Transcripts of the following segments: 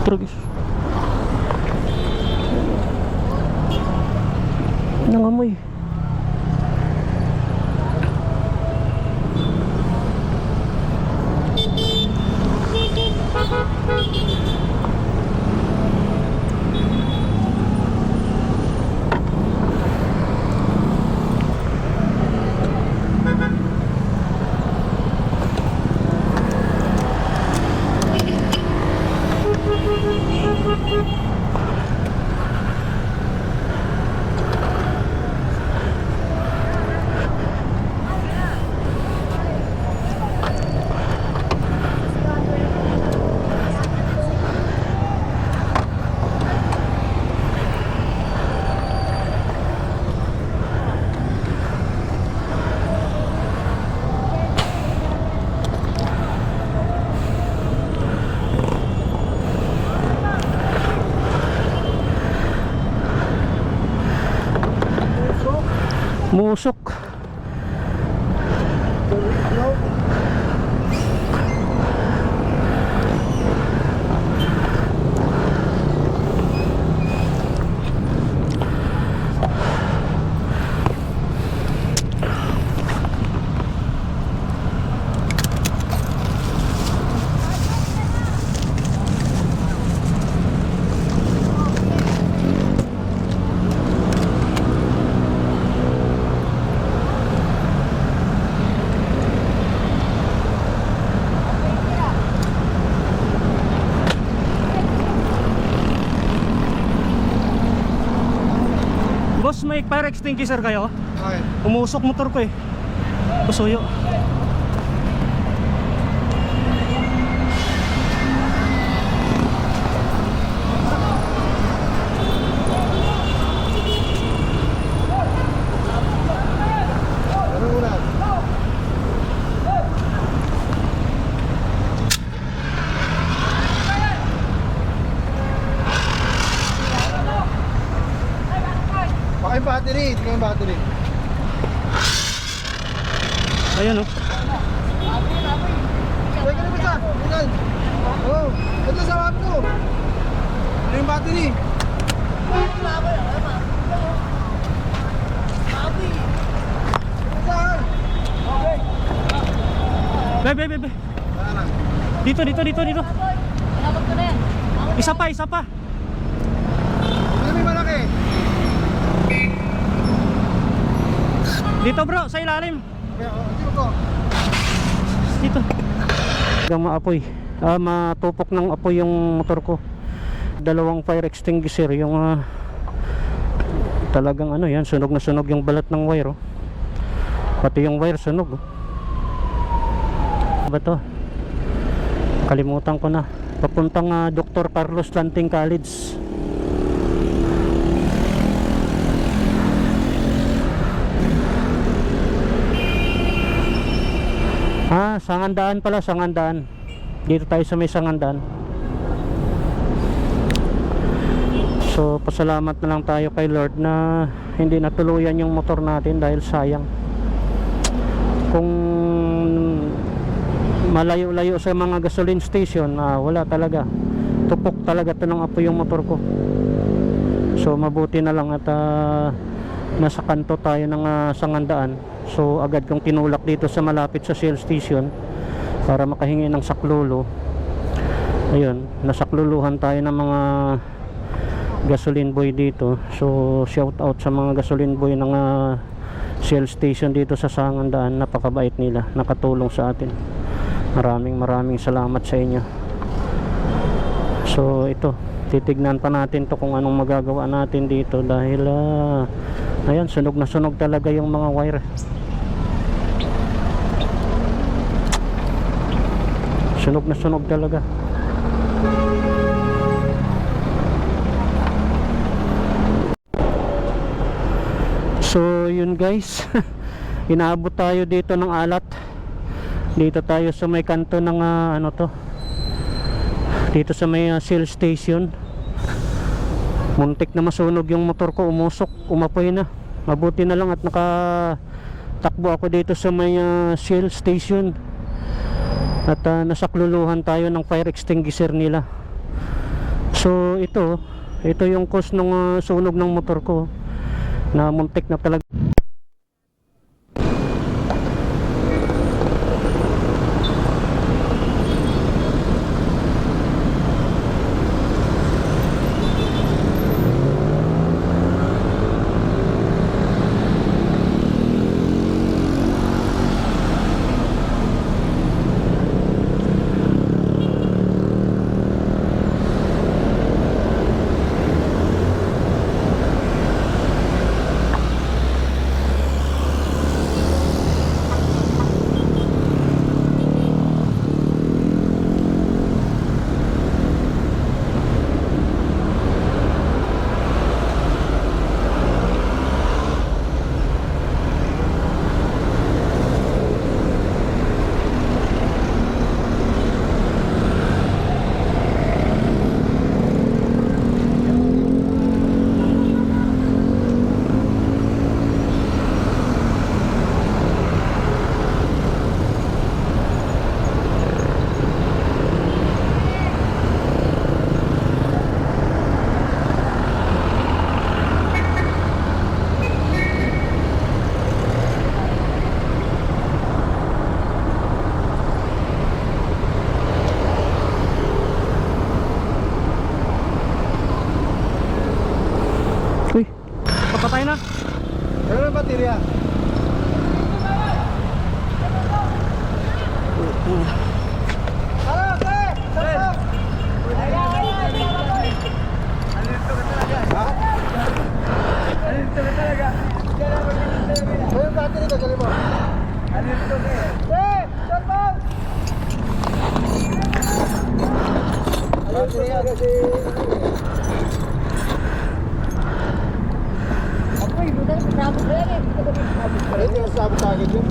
Trugis. Nangamoy. Musok. Boss, may fire extinguisher kayo? Okay. Umusok motor ko eh. Pasuyo. Ano ulan? Baka yung battery, ito yung battery. Ayan oh. Huwag ka naman sa, ilan? Oo, ito sa map ko. Ano yung battery? Saan? Okay. Be. Wala lang. Dito. Isa pa. Ano may malaki? Dito bro, sa ilalim. Okay, dito ko. Dito. Hanggang maapoy. Matupok ng apoy yung motor ko. Dalawang fire extinguisher yung talagang ano yan, sunog na sunog yung balat ng wire oh. Pati yung wire sunog oh. Ba to? Kalimutan ko na. Papuntang Dr. Carlos Lanting College. Sangandaan pala, Sangandaan. Dito tayo sa may Sangandaan. So, pasalamat na lang tayo kay Lord na hindi natuluyan yung motor natin dahil sayang. Kung malayo-layo sa mga gasoline station, wala talaga. Tupok talaga to ng apoy yung motor ko. So, mabuti na lang at nasa kanto tayo ng Sangandaan. So agad kong tinulak dito sa malapit sa Shell station para makahingi ng saklolo. Ayun, nasakluluhan tayo ng mga gasoline boy dito. So shout out sa mga gasoline boy ng Shell station dito sa Sangandaan. Napakabait nila, nakatulong sa atin. Maraming salamat sa inyo. So ito, titignan pa natin to kung anong magagawa natin dito dahil ayan, sunog na sunog talaga yung mga wire. Sunog na sunog talaga. So yun guys. Inaabot tayo dito ng Alat. Dito tayo sa may kanto ng ano to, dito sa may Shell station. Muntik na masunog yung motor ko, umusok, umapoy na. Mabuti na lang at nakatakbo ako dito sa may Shell station. At nasakluluhan tayo ng fire extinguisher nila. So ito yung cause ng sunog ng motor ko na muntik na talaga. Uy, papatay na. Ano yung baterya? Ano, pre? Saan? Alito ka talaga. Ano yung battery ka, galing mo? Alito ka eh. Saan mo? Battery ka kasi. Ano yung sabi sa akin yun?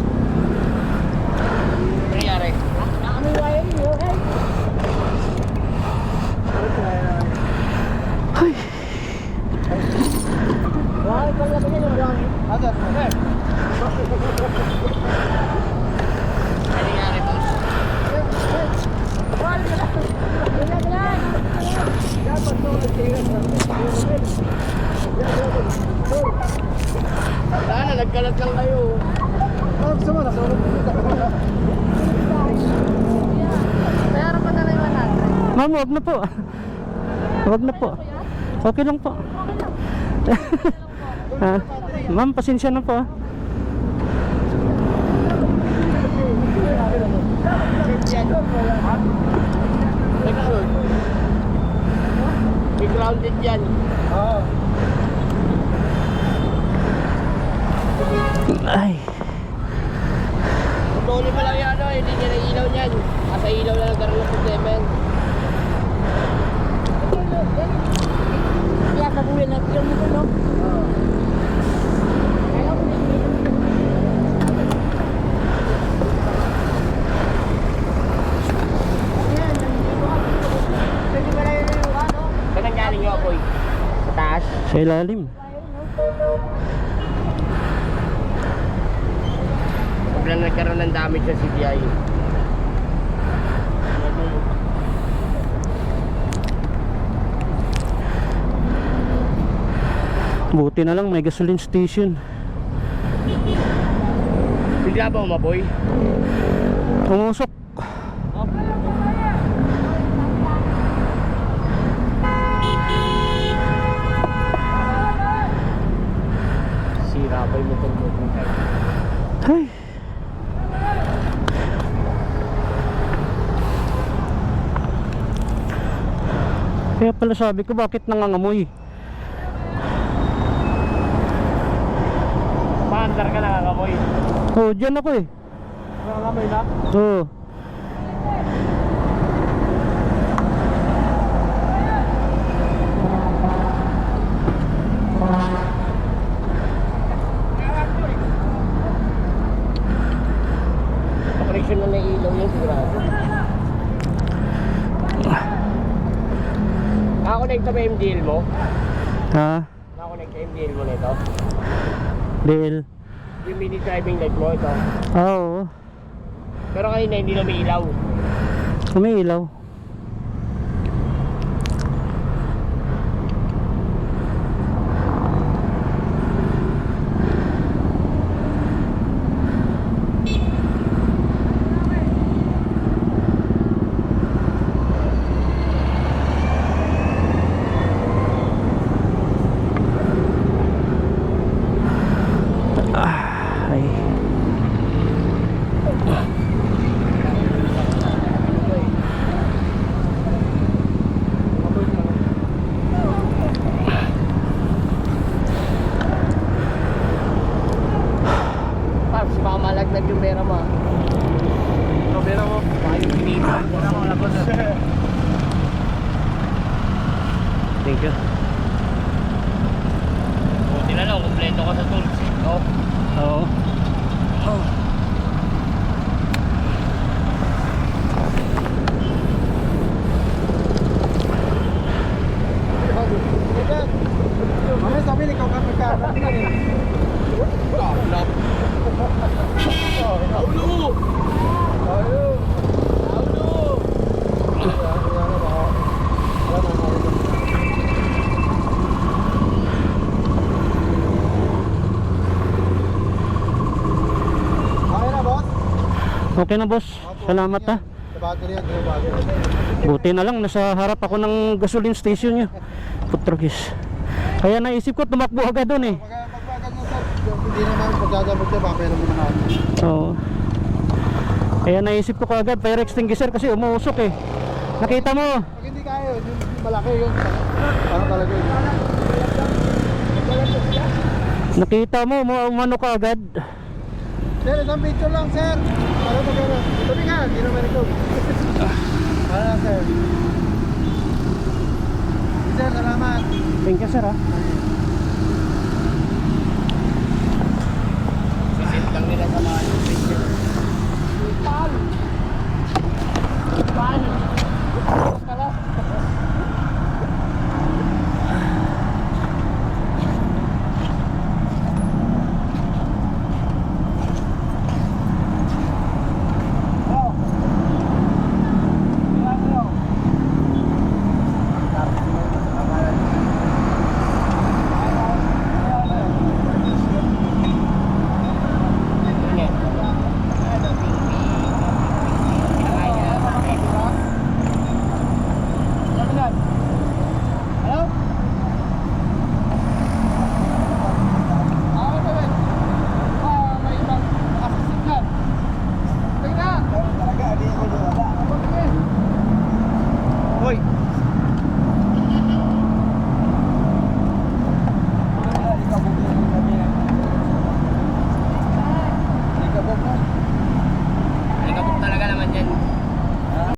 Nangyari? Ano yung wire mo? Wala ka lang yan yung langit. Asan? Nangyari, boss? Wala ka lang. Wala ka lang. Dapat mo nagtingan sa Sana, nagkalat lang kayo. ano gusto mo? Nasunod mo dito. Mayroon pa na lang yung 100. Ma'am, wag na po. Wag na po. Okay lang po. Ah, ma'am, pasensya na po. Nag-short. May grounded yan. Oo. Ay, Putuli pa lang yan, hindi niya na ilaw niyan. Nasa ilaw na nagkaroon ng problema yan. Kaya kabuhin natin yung mga no? Saan nangyaring yung apoy? Sa taas? sa ilalim. Biglang nagkaroon ng damage sa CDI. Buti na lang may gasoline station. Bigla ba umapoy? Umusok. Sira pa yung motor mo. Ay. Kaya pala sabi ko bakit nangangamoy. Paandar ka nakakamoy. Oh, dyan ako eh. Nakakamoy na? Oh. Connection na ilaw yun sigurado. Nakakonect ba yung MDL mo? Ha? Nakakonect ka yung MDL mo nito? DL. Yung mini driving light mo ito. Oo. Pero kanina hindi na may ilaw. Umiilaw. Thank you. Buti na lang, kumpleto ka sa tools. Oo. Oo. Mamaya sabi, ikaw ka magkakaroon na eh. Lap. Aulo! Aulo! Okay na, boss? Okay na boss. Salamat ha. Sa battery yan, sa battery. Buti na lang nasa harap ako ng gasoline station nyo. Putragis. Kaya naisip ko tumakbo agad doon eh. Pagkagan nyo, sir. Hindi naman pagkagabot siya, baka meron naman ako. Oo. Kaya naisip ko kaagad fire extinguisher kasi umuusok eh. Nakita mo? Pag hindi kaya yun, yung malaki yun. Ano talaga yun? Nakita mo, umano ka agad. Sir, isang picture lang, sir. Para magkano? Tabi nga, hindi naman ito. Para na, sir. Sir, salamat. Thank you sir ha. Sisit lang nila sa mga picture. Hoy,